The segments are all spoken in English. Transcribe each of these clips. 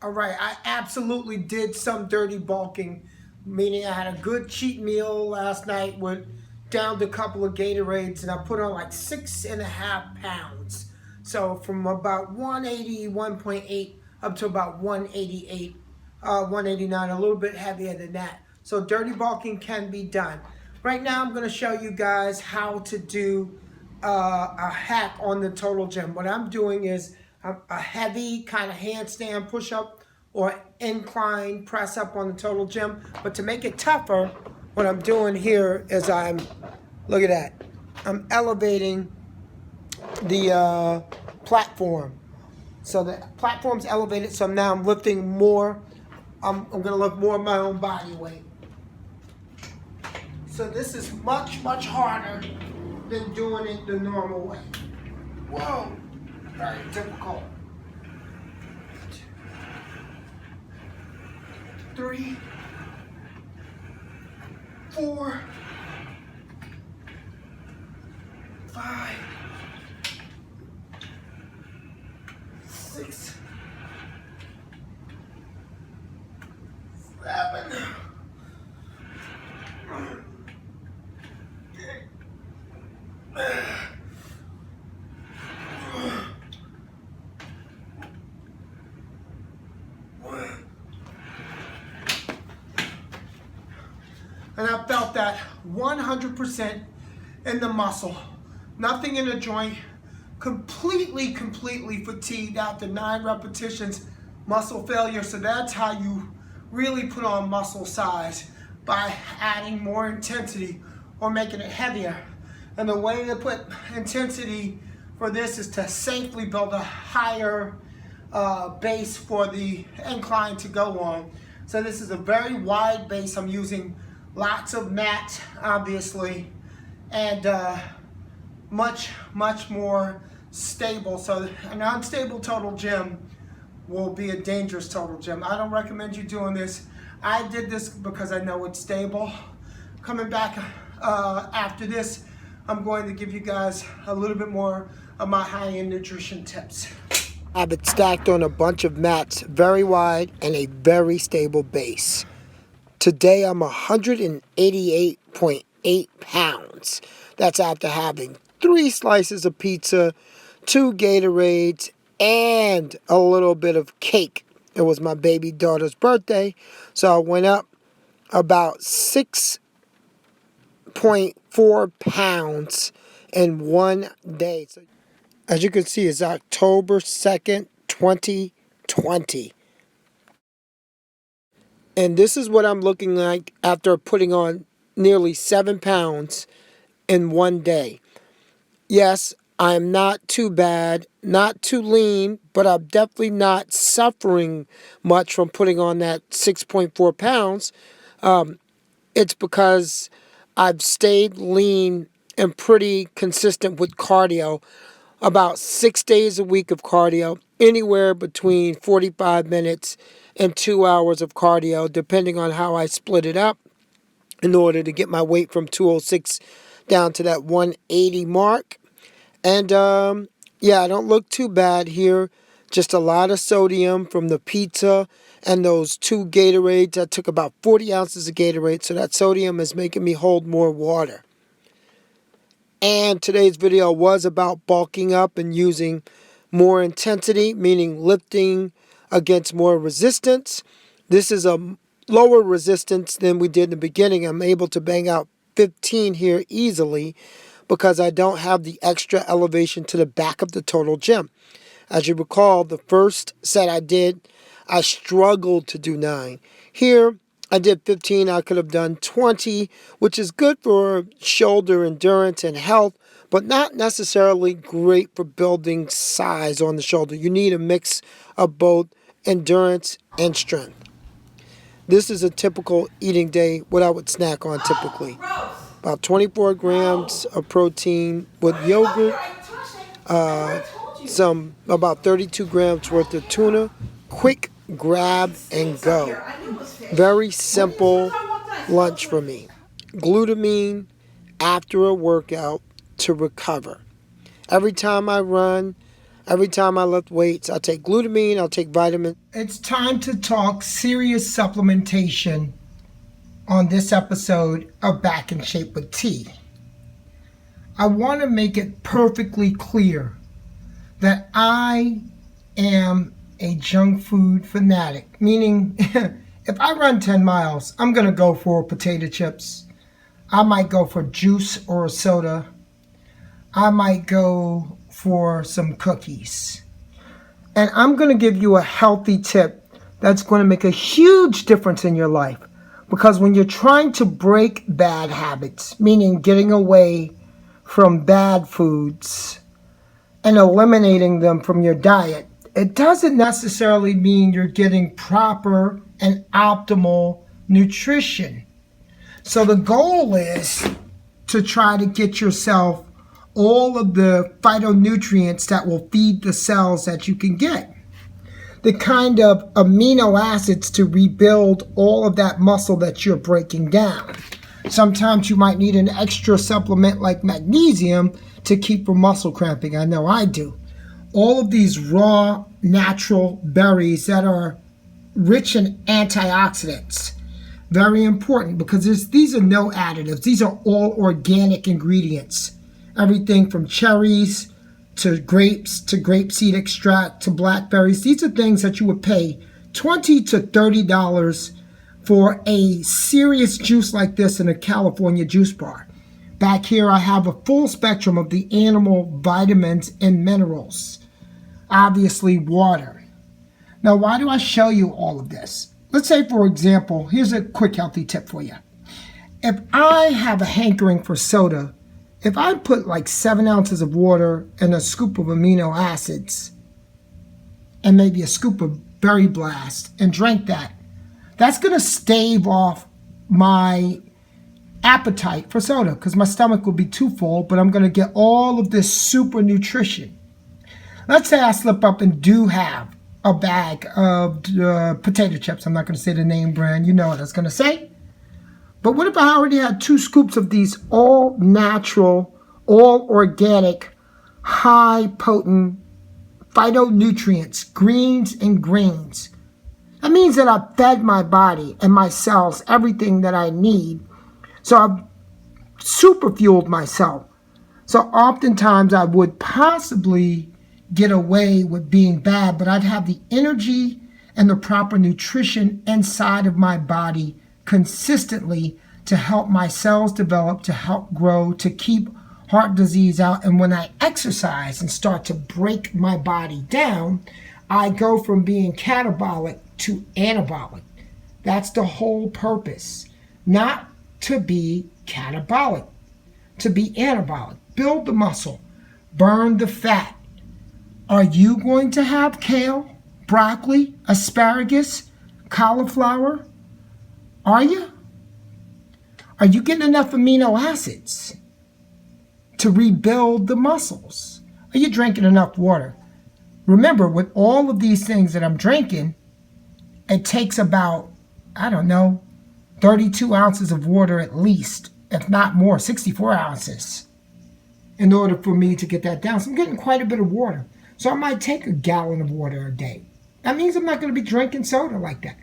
All right, I absolutely did some dirty bulking, meaning I had a good cheat meal last night, went down to a couple of Gatorades, and I put on like 6.5 pounds. So from about 180, 1.8 up to about 188, 189, a little bit heavier than that. So dirty bulking can be done. Right now I'm going to show you guys how to do a hack on the total gym. What I'm doing is a heavy kind of handstand push up or incline press up on the total gym. But to make it tougher, what I'm doing here is look at that, I'm elevating the platform. So the platform's elevated, so now I'm lifting more. I'm going to lift more of my own body weight. So this is much, much harder than doing it the normal way. Whoa, very difficult. 3, 4, 5, 6, 7, 8. And I felt that 100% in the muscle. Nothing in the joint. Completely fatigued after 9 repetitions. Muscle failure. So that's how you really put on muscle size, by adding more intensity or making it heavier. And the way to put intensity for this is to safely build a higher base for the incline to go on. So this is a very wide base. I'm using lots of mats, obviously, and much more stable. So an unstable total gym will be a dangerous total gym. I don't recommend you doing this. I did this because I know it's stable. Coming back after this, I'm going to give you guys a little bit more of my high-end nutrition tips. I have it stacked on a bunch of mats, very wide and a very stable base. Today I'm 188.8 pounds. That's after having 3 slices of pizza, 2 Gatorades, and a little bit of cake. It was my baby daughter's birthday, so I went up about 6.4 pounds in one day. So, as you can see, it's October 2nd, 2020. And this is what I'm looking like after putting on nearly 7 pounds in one day. Yes, I'm not too bad, not too lean, but I'm definitely not suffering much from putting on that 6.4 pounds. It's because I've stayed lean and pretty consistent with cardio. About 6 days a week of cardio, anywhere between 45 minutes and 2 hours of cardio, depending on how I split it up, in order to get my weight from 206 down to that 180 mark. And yeah, I don't look too bad here. Just a lot of sodium from the pizza and those 2 Gatorades. I took about 40 ounces of Gatorade, so that sodium is making me hold more water. And today's video was about bulking up and using more intensity, meaning lifting against more resistance. This is a lower resistance than we did in the beginning. I'm able to bang out 15 here easily because I don't have the extra elevation to the back of the total gym. As you recall, the first set I did, I struggled to do 9. Here, I did 15. I could have done 20, which is good for shoulder endurance and health, but not necessarily great for building size on the shoulder. You need a mix of both endurance and strength. This is a typical eating day, what I would snack on typically. About 24 grams of protein with yogurt, about 32 grams worth of tuna. Quick grab and go. Very simple lunch for me. Glutamine after a workout to recover. Every time I run, Every time I lift weights, I'll take glutamine, I'll take vitamin. It's time to talk serious supplementation on this episode of Back in Shape with T. I want to make it perfectly clear that I am a junk food fanatic, meaning if I run 10 miles, I'm going to go for potato chips. I might go for juice or a soda. I might go for some cookies. And I'm going to give you a healthy tip that's going to make a huge difference in your life. Because when you're trying to break bad habits, meaning getting away from bad foods and eliminating them from your diet, it doesn't necessarily mean you're getting proper and optimal nutrition. So the goal is to try to get yourself all of the phytonutrients that will feed the cells that you can get. The kind of amino acids to rebuild all of that muscle that you're breaking down. Sometimes you might need an extra supplement like magnesium to keep from muscle cramping. I know I do. All of these raw, natural berries that are rich in antioxidants. Very important because these are no additives. These are all organic ingredients. Everything from cherries to grapes to grapeseed extract to blackberries. These are things that you would pay $20 to $30 for a serious juice like this in a California juice bar. Back here I have a full spectrum of the animal vitamins and minerals. Obviously water. Now why do I show you all of this? Let's say, for example, here's a quick healthy tip for you. If I have a hankering for soda, if I put like 7 ounces of water and a scoop of amino acids and maybe a scoop of Berry Blast and drank that, that's going to stave off my appetite for soda because my stomach will be too full, but I'm going to get all of this super nutrition. Let's say I slip up and do have a bag of potato chips. I'm not going to say the name brand. You know what I was going to say. But what if I already had 2 scoops of these all natural, all organic, high potent phytonutrients, greens and grains? That means that I've fed my body and my cells everything that I need. So I've super fueled myself. So oftentimes I would possibly get away with being bad, but I'd have the energy and the proper nutrition inside of my body consistently to help my cells develop, to help grow, to keep heart disease out. And when I exercise and start to break my body down, I go from being catabolic to anabolic. That's the whole purpose. Not to be catabolic, to be anabolic. Build the muscle, burn the fat. Are you going to have kale, broccoli, asparagus, cauliflower? Are you? Are you getting enough amino acids to rebuild the muscles? Are you drinking enough water? Remember, with all of these things that I'm drinking, it takes about, 32 ounces of water at least, if not more, 64 ounces, in order for me to get that down. So I'm getting quite a bit of water. So I might take a gallon of water a day. That means I'm not going to be drinking soda like that.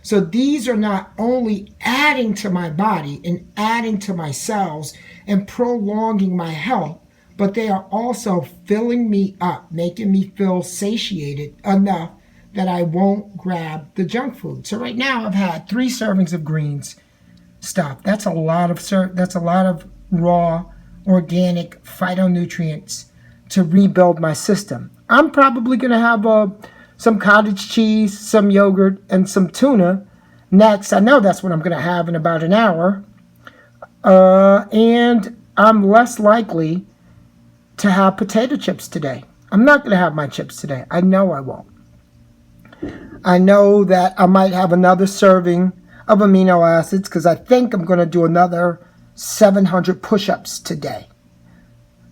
So these are not only adding to my body and adding to my cells and prolonging my health, but they are also filling me up, making me feel satiated enough that I won't grab the junk food. So right now I've had 3 servings of greens stuff. That's a lot of raw, organic phytonutrients to rebuild my system. I'm probably going to have some cottage cheese, some yogurt, and some tuna next. I know that's what I'm going to have in about an hour. And I'm less likely to have potato chips today. I'm not going to have my chips today. I know I won't. I know that I might have another serving of amino acids because I think I'm going to do another 700 push-ups today.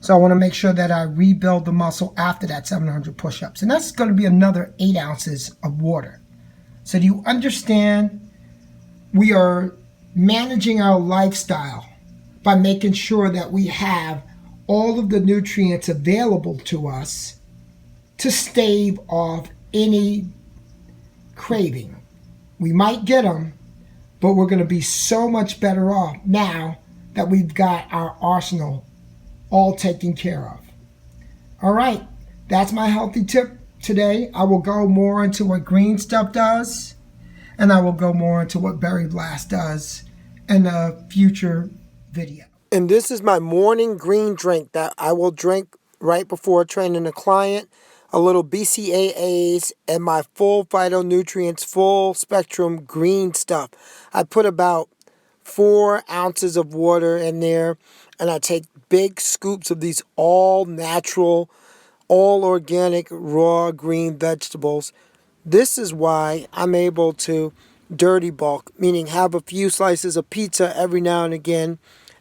So I want to make sure that I rebuild the muscle after that 700 push-ups. And that's going to be another 8 ounces of water. So do you understand? We are managing our lifestyle by making sure that we have all of the nutrients available to us to stave off any craving. We might get them, but we're going to be so much better off now that we've got our arsenal all taken care of. All right, that's my healthy tip today. I will go more into what green stuff does, and I will go more into what berry blast does in a future video. And this is my morning green drink that I will drink right before training a client. A little BCAAs and my full phytonutrients, full spectrum green stuff. I put about 4 ounces of water in there, and I take big scoops of these all natural, all organic, raw green vegetables. This is why I'm able to dirty bulk, meaning have a few slices of pizza every now and again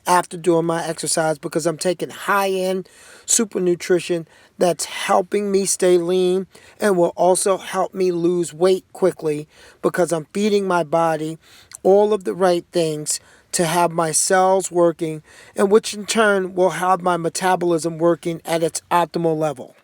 after doing my exercise, because I'm taking high-end super nutrition that's helping me stay lean and will also help me lose weight quickly, because I'm feeding my body all of the right things to have my cells working, and which in turn will have my metabolism working at its optimal level.